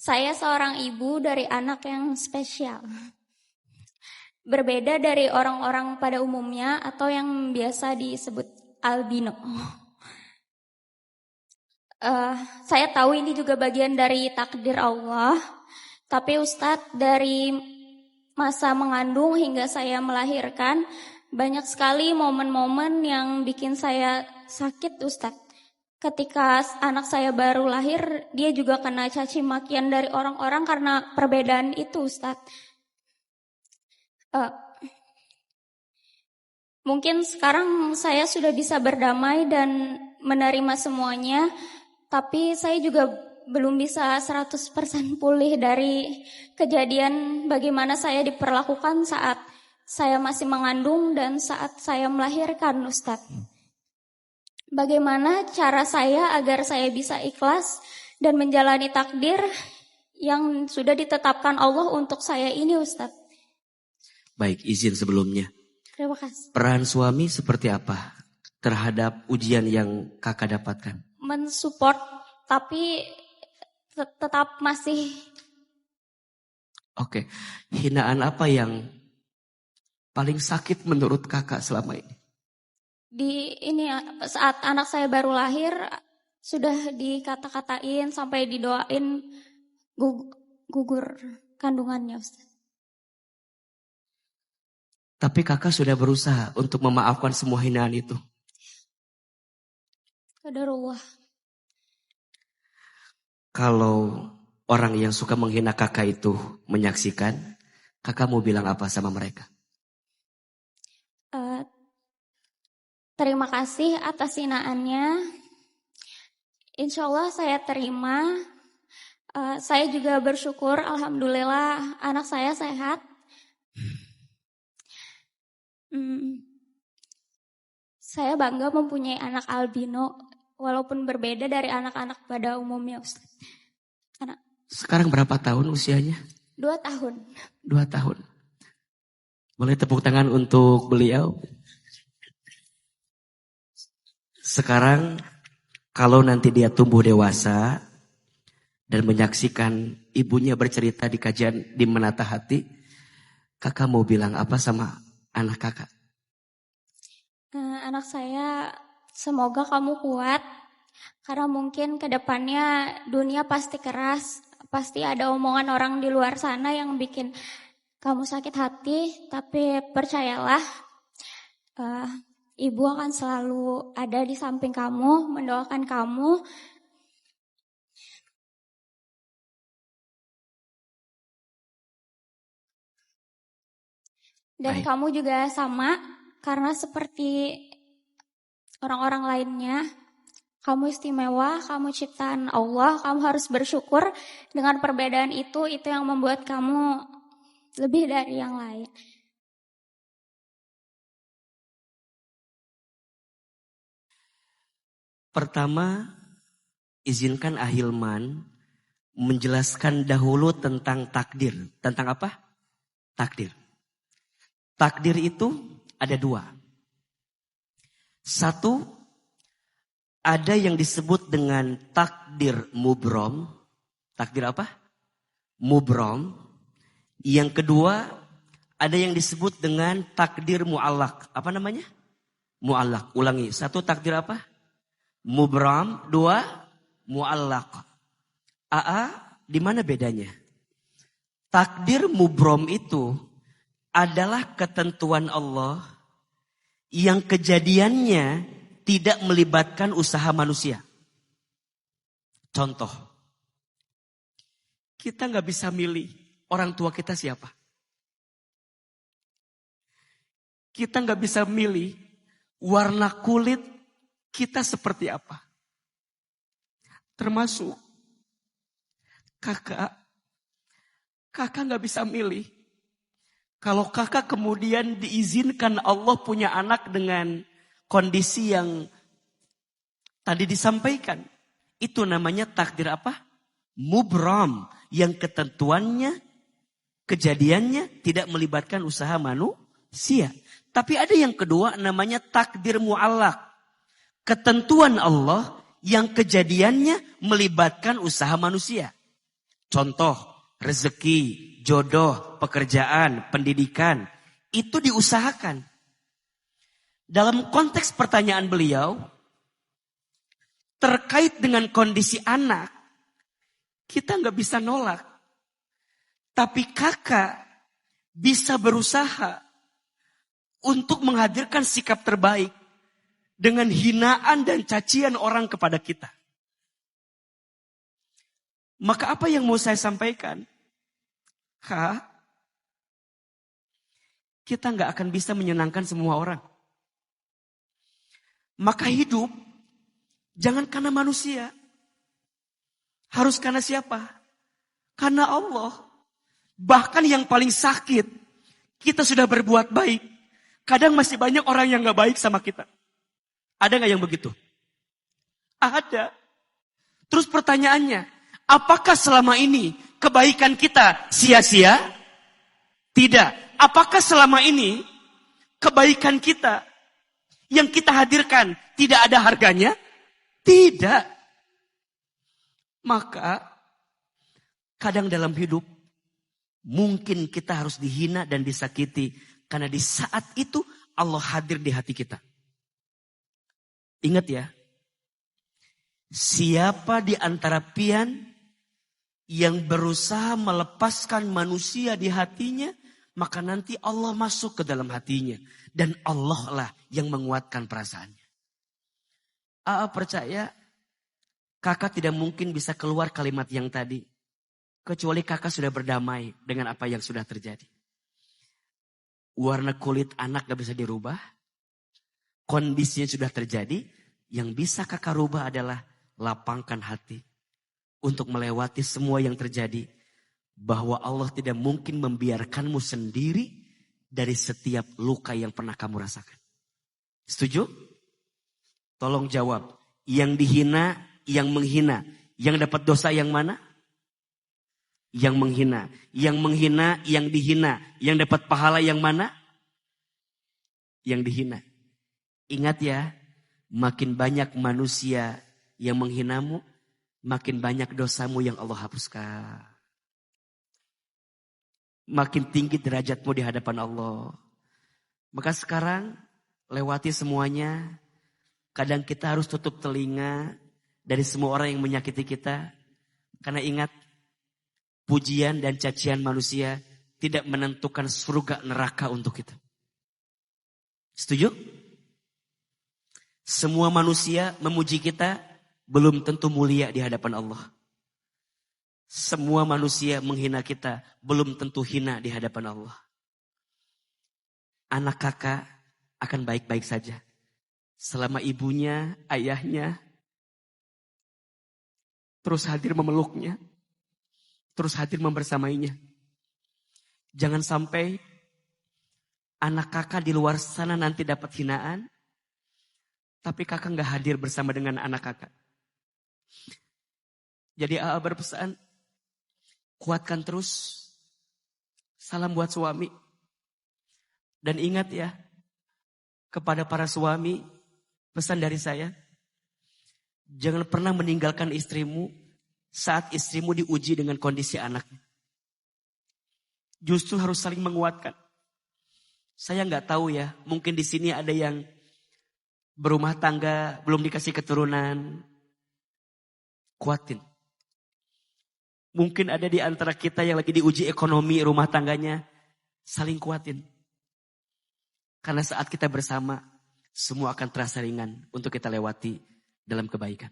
Saya seorang ibu dari anak yang spesial. Berbeda dari orang-orang pada umumnya atau yang biasa disebut albino. Saya tahu ini juga bagian dari takdir Allah. Tapi Ustadz, dari masa mengandung hingga saya melahirkan, banyak sekali momen-momen yang bikin saya sakit Ustadz. Ketika anak saya baru lahir, dia juga kena caci makian dari orang-orang karena perbedaan itu Ustadz. Mungkin sekarang saya sudah bisa berdamai dan menerima semuanya, tapi saya juga belum bisa 100% pulih dari kejadian bagaimana saya diperlakukan saat saya masih mengandung dan saat saya melahirkan Ustadz. Bagaimana cara saya agar saya bisa ikhlas dan menjalani takdir yang sudah ditetapkan Allah untuk saya ini Ustadz? Baik, izin sebelumnya. Terima kasih. Peran suami seperti apa terhadap ujian yang kakak dapatkan? Mensupport, tapi tetap masih. Oke, hinaan apa yang paling sakit menurut kakak selama ini? Saat anak saya baru lahir sudah dikata-katain sampai didoain gugur kandungannya Ustaz. Tapi kakak sudah berusaha untuk memaafkan semua hinaan itu. Qadarullah. Kalau orang yang suka menghina kakak itu menyaksikan, kakak mau bilang apa sama mereka? Terima kasih atas hinaannya. Insya Allah saya terima. Saya juga bersyukur, alhamdulillah anak saya sehat. Saya bangga mempunyai anak albino, walaupun berbeda dari anak-anak pada umumnya Ustaz. Sekarang berapa tahun usianya? 2 tahun. 2 tahun. Boleh tepuk tangan untuk beliau? Sekarang kalau nanti dia tumbuh dewasa dan menyaksikan ibunya bercerita di kajian di Menata Hati, kakak mau bilang apa sama anak kakak? Anak saya, semoga kamu kuat, karena mungkin ke depannya dunia pasti keras, pasti ada omongan orang di luar sana yang bikin kamu sakit hati, tapi percayalah, Ibu akan selalu ada di samping kamu, mendoakan kamu. Dan Baik. Kamu juga sama, karena seperti orang-orang lainnya, kamu istimewa, kamu ciptaan Allah, kamu harus bersyukur dengan perbedaan itu yang membuat kamu lebih dari yang lain. Pertama, izinkan Ahilman menjelaskan dahulu tentang takdir. Tentang apa? Takdir. Takdir itu ada 2. 1, ada yang disebut dengan takdir mubrom. Takdir apa? Mubrom. Yang kedua, ada yang disebut dengan takdir mu'allak. Apa namanya? Mu'allak. Ulangi. 1, takdir apa? Mubram. 2, mu'allak. Di mana bedanya? Takdir mubrom itu adalah ketentuan Allah yang kejadiannya tidak melibatkan usaha manusia. Contoh, kita nggak bisa milih orang tua kita siapa. Kita nggak bisa milih warna kulit kita seperti apa. Termasuk kakak nggak bisa milih. Kalau kakak kemudian diizinkan Allah punya anak dengan kondisi yang tadi disampaikan. Itu namanya takdir apa? Mubram. Yang ketentuannya, kejadiannya tidak melibatkan usaha manusia. Tapi ada yang kedua namanya takdir mu'allak. Ketentuan Allah yang kejadiannya melibatkan usaha manusia. Contoh, rezeki, jodoh, pekerjaan, pendidikan, itu diusahakan. Dalam konteks pertanyaan beliau, terkait dengan kondisi anak, kita nggak bisa nolak. Tapi kakak bisa berusaha untuk menghadirkan sikap terbaik dengan hinaan dan cacian orang kepada kita. Maka apa yang mau saya sampaikan? Kak, kita nggak akan bisa menyenangkan semua orang. Maka hidup, jangan karena manusia. Harus karena siapa? Karena Allah. Bahkan yang paling sakit, kita sudah berbuat baik. Kadang masih banyak orang yang gak baik sama kita. Ada gak yang begitu? Ada. Terus pertanyaannya, apakah selama ini kebaikan kita sia-sia? Tidak. Apakah selama ini kebaikan kita yang kita hadirkan tidak ada harganya? Tidak. Maka kadang dalam hidup mungkin kita harus dihina dan disakiti karena di saat itu Allah hadir di hati kita. Ingat ya, siapa di antara pian yang berusaha melepaskan manusia di hatinya, maka nanti Allah masuk ke dalam hatinya dan Allah lah yang menguatkan perasaannya. Percaya kakak tidak mungkin bisa keluar kalimat yang tadi. Kecuali kakak sudah berdamai dengan apa yang sudah terjadi. Warna kulit anak gak bisa dirubah. Kondisinya sudah terjadi. Yang bisa kakak rubah adalah lapangkan hati. Untuk melewati semua yang terjadi. Bahwa Allah tidak mungkin membiarkanmu sendiri dari setiap luka yang pernah kamu rasakan. Setuju? Tolong jawab. Yang dihina, yang menghina. Yang dapat dosa yang mana? Yang menghina. Yang menghina, yang dihina. Yang dapat pahala yang mana? Yang dihina. Ingat ya, makin banyak manusia yang menghinamu, makin banyak dosamu yang Allah hapuskan. Makin tinggi derajatmu di hadapan Allah. Maka sekarang, lewati semuanya. Kadang kita harus tutup telinga dari semua orang yang menyakiti kita. Karena ingat, pujian dan cacian manusia tidak menentukan surga neraka untuk kita. Setuju? Semua manusia memuji kita belum tentu mulia di hadapan Allah. Semua manusia menghina kita belum tentu hina di hadapan Allah. Anak kakak akan baik-baik saja. Selama ibunya, ayahnya terus hadir memeluknya. Terus hadir membersamainya. Jangan sampai anak kakak di luar sana nanti dapat hinaan. Tapi kakak gak hadir bersama dengan anak kakak. Jadi AA berpesan. Kuatkan terus. Salam buat suami. Dan ingat ya. Kepada para suami. Pesan dari saya. Jangan pernah meninggalkan istrimu. Saat istrimu diuji dengan kondisi anaknya. Justru harus saling menguatkan. Saya nggak tahu ya, mungkin di sini ada yang berumah tangga, belum dikasih keturunan. Kuatin. Mungkin ada di antara kita yang lagi diuji ekonomi rumah tangganya. Saling kuatin. Karena saat kita bersama, semua akan terasa ringan untuk kita lewati dalam kebaikan.